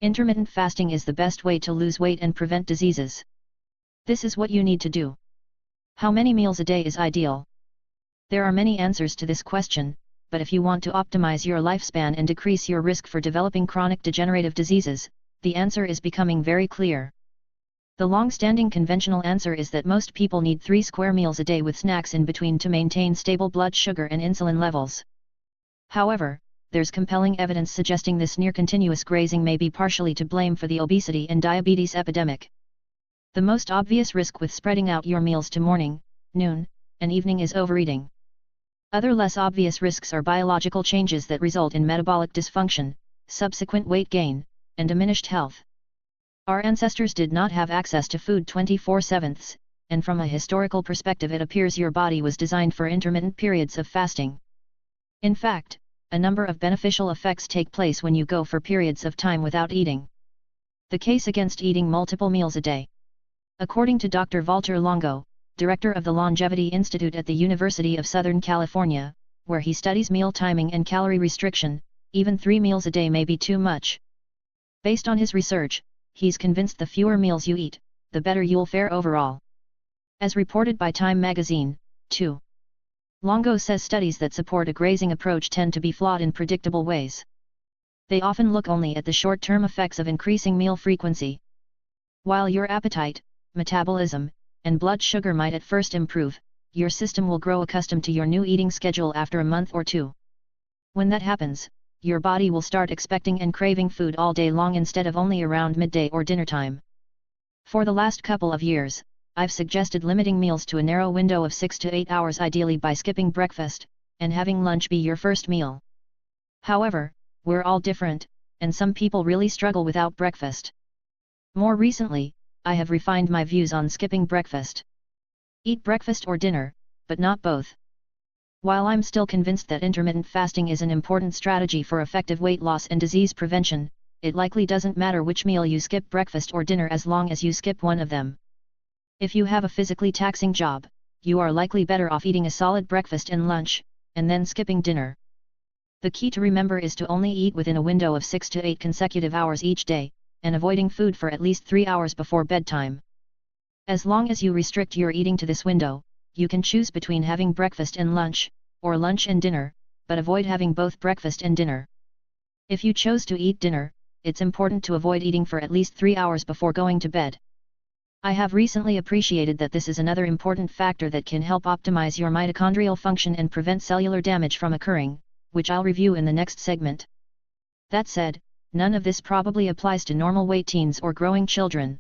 Intermittent fasting is the best way to lose weight and prevent diseases. This is what you need to do. How many meals a day is ideal? There are many answers to this question, but if you want to optimize your lifespan and decrease your risk for developing chronic degenerative diseases, the answer is becoming very clear. The long-standing conventional answer is that most people need 3 square meals a day with snacks in between to maintain stable blood sugar and insulin levels. However, there's compelling evidence suggesting this near-continuous grazing may be partially to blame for the obesity and diabetes epidemic. The most obvious risk with spreading out your meals to morning, noon, and evening is overeating. Other less obvious risks are biological changes that result in metabolic dysfunction, subsequent weight gain, and diminished health. Our ancestors did not have access to food 24/7, and from a historical perspective it appears your body was designed for intermittent periods of fasting. In fact, a number of beneficial effects take place when you go for periods of time without eating. The case against eating multiple meals a day. According to Dr. Walter Longo, director of the Longevity Institute at the University of Southern California, where he studies meal timing and calorie restriction, even 3 meals a day may be too much. Based on his research, he's convinced the fewer meals you eat, the better you'll fare overall. As reported by Time magazine, 2. Longo says studies that support a grazing approach tend to be flawed in predictable ways. They often look only at the short-term effects of increasing meal frequency. While your appetite, metabolism, and blood sugar might at first improve, your system will grow accustomed to your new eating schedule after a month or 2. When that happens, your body will start expecting and craving food all day long instead of only around midday or dinner time. For the last couple of years, I've suggested limiting meals to a narrow window of 6 to 8 hours, ideally by skipping breakfast, and having lunch be your first meal. However, we're all different, and some people really struggle without breakfast. More recently, I have refined my views on skipping breakfast. Eat breakfast or dinner, but not both. While I'm still convinced that intermittent fasting is an important strategy for effective weight loss and disease prevention, it likely doesn't matter which meal you skip, breakfast or dinner, as long as you skip one of them. If you have a physically taxing job, you are likely better off eating a solid breakfast and lunch, and then skipping dinner. The key to remember is to only eat within a window of 6 to 8 consecutive hours each day, and avoiding food for at least 3 hours before bedtime. As long as you restrict your eating to this window, you can choose between having breakfast and lunch, or lunch and dinner, but avoid having both breakfast and dinner. If you chose to eat dinner, it's important to avoid eating for at least 3 hours before going to bed. I have recently appreciated that this is another important factor that can help optimize your mitochondrial function and prevent cellular damage from occurring, which I'll review in the next segment. That said, none of this probably applies to normal weight teens or growing children.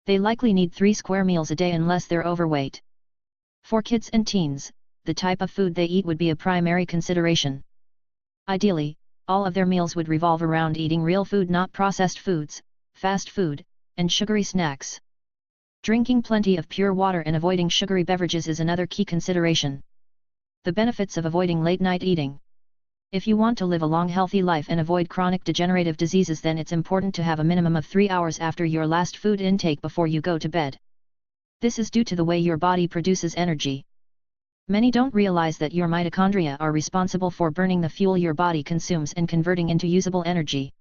They likely need 3 square meals a day unless they're overweight. For kids and teens, the type of food they eat would be a primary consideration. Ideally, all of their meals would revolve around eating real food, not processed foods, fast food, and sugary snacks. Drinking plenty of pure water and avoiding sugary beverages is another key consideration. The benefits of avoiding late-night eating. If you want to live a long, healthy life and avoid chronic degenerative diseases, then it's important to have a minimum of 3 hours after your last food intake before you go to bed. This is due to the way your body produces energy. Many don't realize that your mitochondria are responsible for burning the fuel your body consumes and converting into usable energy.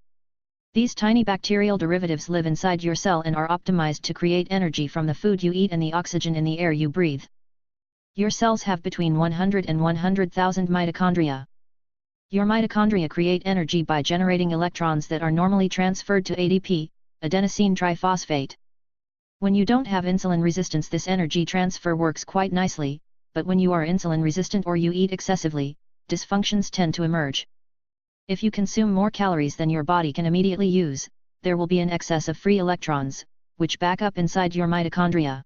These tiny bacterial derivatives live inside your cell and are optimized to create energy from the food you eat and the oxygen in the air you breathe. Your cells have between 100 and 100,000 mitochondria. Your mitochondria create energy by generating electrons that are normally transferred to ADP, adenosine triphosphate. When you don't have insulin resistance, this energy transfer works quite nicely, but when you are insulin resistant or you eat excessively, dysfunctions tend to emerge. If you consume more calories than your body can immediately use, there will be an excess of free electrons, which back up inside your mitochondria.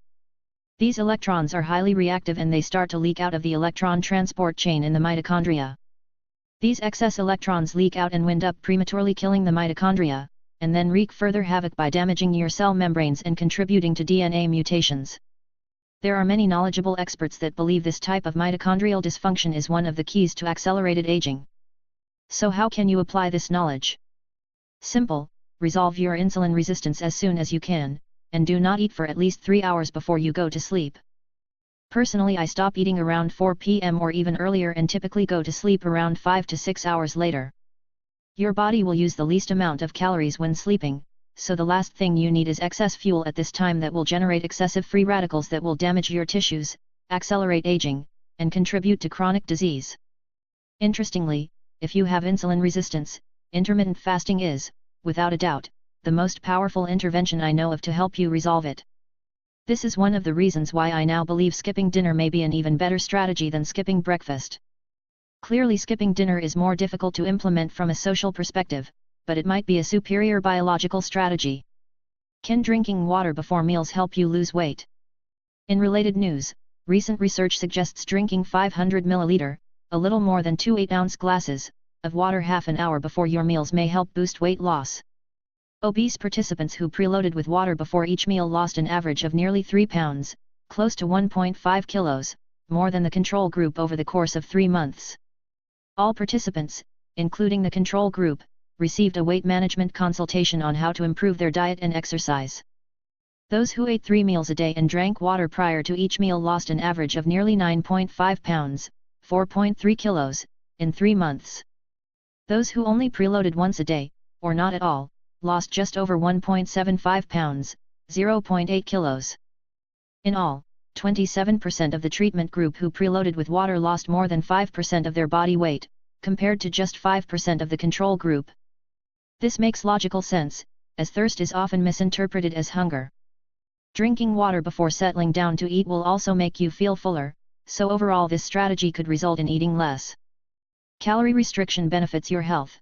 These electrons are highly reactive and they start to leak out of the electron transport chain in the mitochondria. These excess electrons leak out and wind up prematurely killing the mitochondria, and then wreak further havoc by damaging your cell membranes and contributing to DNA mutations. There are many knowledgeable experts that believe this type of mitochondrial dysfunction is one of the keys to accelerated aging. So how can you apply this knowledge? Simple: resolve your insulin resistance as soon as you can, and do not eat for at least 3 hours before you go to sleep. Personally, I stop eating around 4 p.m. or even earlier and typically go to sleep around 5 to 6 hours later. Your body will use the least amount of calories when sleeping, so the last thing you need is excess fuel at this time that will generate excessive free radicals that will damage your tissues, accelerate aging, and contribute to chronic disease. Interestingly, if you have insulin resistance, intermittent fasting is, without a doubt, the most powerful intervention I know of to help you resolve it. This is one of the reasons why I now believe skipping dinner may be an even better strategy than skipping breakfast. Clearly, skipping dinner is more difficult to implement from a social perspective, but it might be a superior biological strategy. Can drinking water before meals help you lose weight? In related news, recent research suggests drinking 500 ml, a little more than 2 8-ounce glasses, of water half an hour before your meals may help boost weight loss. Obese participants who preloaded with water before each meal lost an average of nearly 3 pounds, close to 1.5 kilos, more than the control group over the course of 3 months. All participants, including the control group, received a weight management consultation on how to improve their diet and exercise. Those who ate 3 meals a day and drank water prior to each meal lost an average of nearly 9.5 pounds, 4.3 kilos, in 3 months. Those who only preloaded once a day, or not at all, lost just over 1.75 pounds, 0.8 kilos. In all, 27% of the treatment group who preloaded with water lost more than 5% of their body weight, compared to just 5% of the control group. This makes logical sense, as thirst is often misinterpreted as hunger. Drinking water before settling down to eat will also make you feel fuller, so overall this strategy could result in eating less. Calorie restriction benefits your health.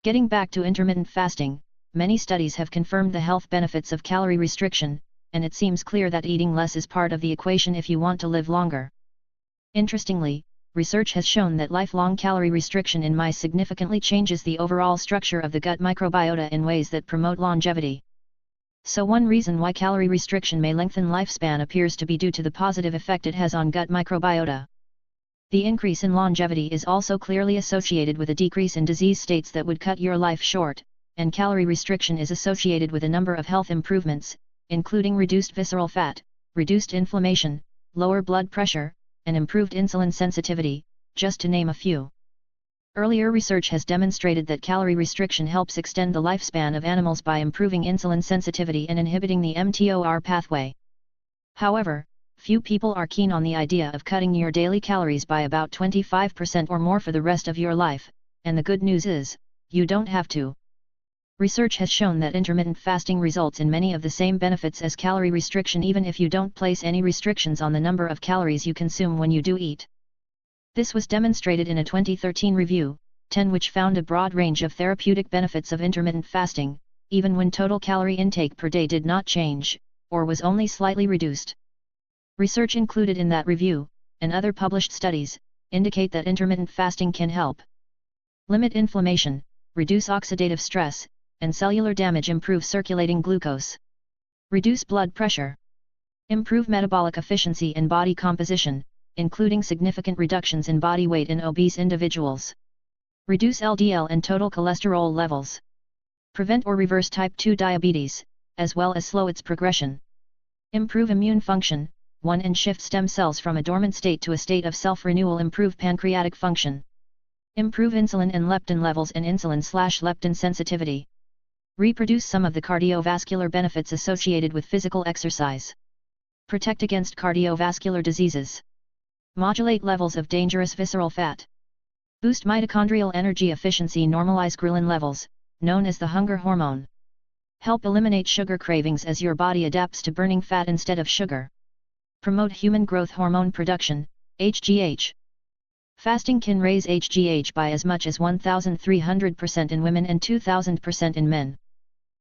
Getting back to intermittent fasting, many studies have confirmed the health benefits of calorie restriction, and it seems clear that eating less is part of the equation if you want to live longer. Interestingly, research has shown that lifelong calorie restriction in mice significantly changes the overall structure of the gut microbiota in ways that promote longevity. So one reason why calorie restriction may lengthen lifespan appears to be due to the positive effect it has on gut microbiota. The increase in longevity is also clearly associated with a decrease in disease states that would cut your life short, and calorie restriction is associated with a number of health improvements, including reduced visceral fat, reduced inflammation, lower blood pressure, and improved insulin sensitivity, just to name a few. Earlier research has demonstrated that calorie restriction helps extend the lifespan of animals by improving insulin sensitivity and inhibiting the mTOR pathway. However, few people are keen on the idea of cutting your daily calories by about 25% or more for the rest of your life, and the good news is, you don't have to. Research has shown that intermittent fasting results in many of the same benefits as calorie restriction even if you don't place any restrictions on the number of calories you consume when you do eat. This was demonstrated in a 2013 review, 10 which found a broad range of therapeutic benefits of intermittent fasting, even when total calorie intake per day did not change, or was only slightly reduced. Research included in that review, and other published studies, indicate that intermittent fasting can help limit inflammation, reduce oxidative stress, and cellular damage, improve circulating glucose, reduce blood pressure, improve metabolic efficiency and body composition, including significant reductions in body weight in obese individuals, reduce LDL and total cholesterol levels, prevent or reverse type 2 diabetes, as well as slow its progression, improve immune function, and shift stem cells from a dormant state to a state of self-renewal, improve pancreatic function, improve insulin and leptin levels and insulin/leptin sensitivity, reproduce some of the cardiovascular benefits associated with physical exercise, protect against cardiovascular diseases, modulate levels of dangerous visceral fat, boost mitochondrial energy efficiency, normalize ghrelin levels, known as the hunger hormone, help eliminate sugar cravings as your body adapts to burning fat instead of sugar, promote human growth hormone production, HGH. Fasting can raise HGH by as much as 1,300% in women and 2,000% in men.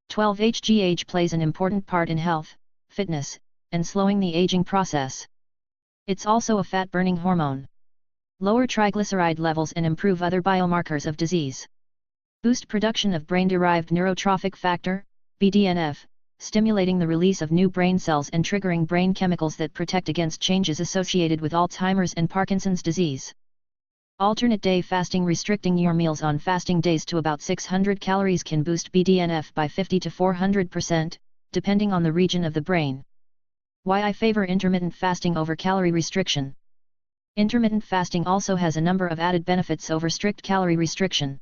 12. HGH plays an important part in health, fitness, and slowing the aging process. It's also a fat-burning hormone. Lower triglyceride levels and improve other biomarkers of disease. Boost production of brain-derived neurotrophic factor, BDNF, stimulating the release of new brain cells and triggering brain chemicals that protect against changes associated with Alzheimer's and Parkinson's disease. Alternate day fasting, restricting your meals on fasting days to about 600 calories can boost BDNF by 50 to 400%, depending on the region of the brain. Why I favor intermittent fasting over calorie restriction. Intermittent fasting also has a number of added benefits over strict calorie restriction.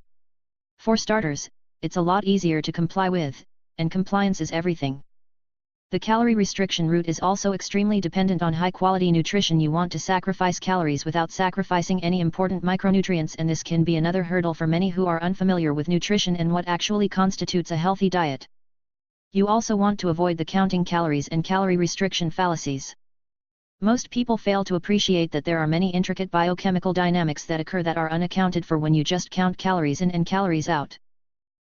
For starters, it's a lot easier to comply with, and compliance is everything. The calorie restriction route is also extremely dependent on high-quality nutrition. You want to sacrifice calories without sacrificing any important micronutrients, and this can be another hurdle for many who are unfamiliar with nutrition and what actually constitutes a healthy diet. You also want to avoid the counting calories and calorie restriction fallacies. Most people fail to appreciate that there are many intricate biochemical dynamics that occur that are unaccounted for when you just count calories in and calories out.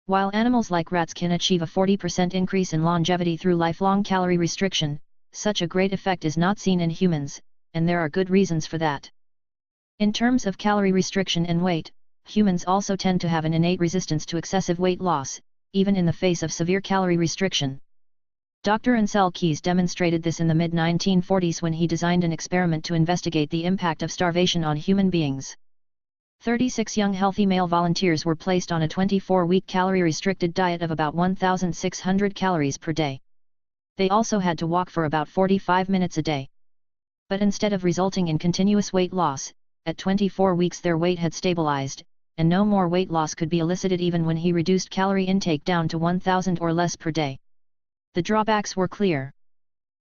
While animals like rats can achieve a 40% increase in longevity through lifelong calorie restriction, such a great effect is not seen in humans, and there are good reasons for that. In terms of calorie restriction and weight, humans also tend to have an innate resistance to excessive weight loss, even in the face of severe calorie restriction. Dr. Ansel Keys demonstrated this in the mid-1940s when he designed an experiment to investigate the impact of starvation on human beings. 36 young healthy male volunteers were placed on a 24-week calorie-restricted diet of about 1,600 calories per day. They also had to walk for about 45 minutes a day. But instead of resulting in continuous weight loss, at 24 weeks their weight had stabilized, and no more weight loss could be elicited even when he reduced calorie intake down to 1,000 or less per day. The drawbacks were clear.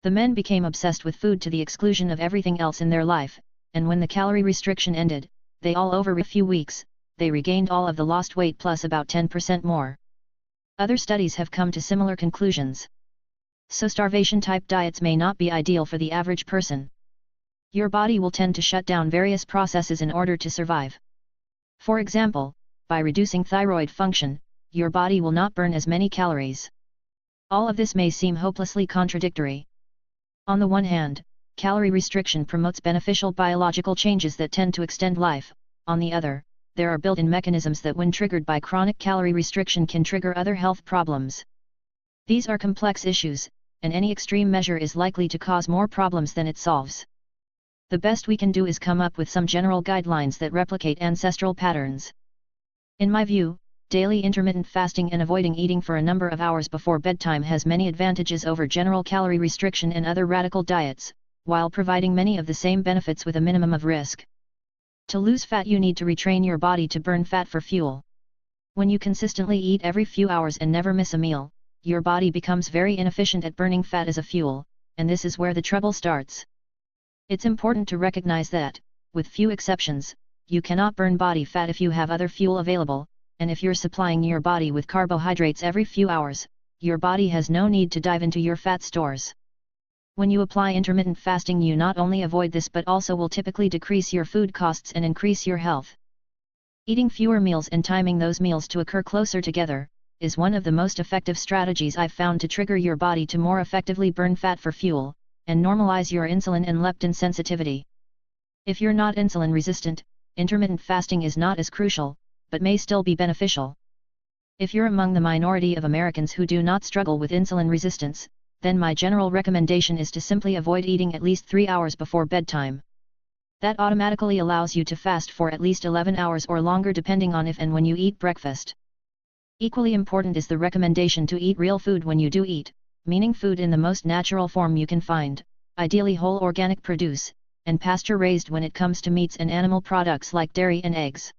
The men became obsessed with food to the exclusion of everything else in their life, and when the calorie restriction ended, over a few weeks, they regained all of the lost weight plus about 10% more. Other studies have come to similar conclusions. So starvation-type diets may not be ideal for the average person. Your body will tend to shut down various processes in order to survive. For example, by reducing thyroid function, your body will not burn as many calories. All of this may seem hopelessly contradictory. On the one hand, calorie restriction promotes beneficial biological changes that tend to extend life. On the other, there are built-in mechanisms that when triggered by chronic calorie restriction can trigger other health problems. These are complex issues, and any extreme measure is likely to cause more problems than it solves. The best we can do is come up with some general guidelines that replicate ancestral patterns. In my view, daily intermittent fasting and avoiding eating for a number of hours before bedtime has many advantages over general calorie restriction and other radical diets, while providing many of the same benefits with a minimum of risk. To lose fat, you need to retrain your body to burn fat for fuel. When you consistently eat every few hours and never miss a meal, your body becomes very inefficient at burning fat as a fuel, and this is where the trouble starts. It's important to recognize that, with few exceptions, you cannot burn body fat if you have other fuel available, and if you're supplying your body with carbohydrates every few hours, your body has no need to dive into your fat stores. When you apply intermittent fasting, you not only avoid this but also will typically decrease your food costs and increase your health. Eating fewer meals and timing those meals to occur closer together is one of the most effective strategies I've found to trigger your body to more effectively burn fat for fuel, and normalize your insulin and leptin sensitivity. If you're not insulin resistant, intermittent fasting is not as crucial, but may still be beneficial. If you're among the minority of Americans who do not struggle with insulin resistance, then my general recommendation is to simply avoid eating at least 3 hours before bedtime. That automatically allows you to fast for at least 11 hours or longer depending on if and when you eat breakfast. Equally important is the recommendation to eat real food when you do eat, meaning food in the most natural form you can find, ideally whole organic produce, and pasture-raised when it comes to meats and animal products like dairy and eggs.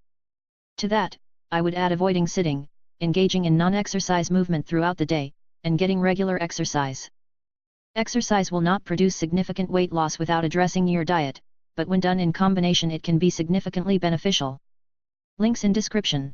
To that, I would add avoiding sitting, engaging in non-exercise movement throughout the day, and getting regular exercise. Exercise will not produce significant weight loss without addressing your diet, but when done in combination it can be significantly beneficial. Links in description.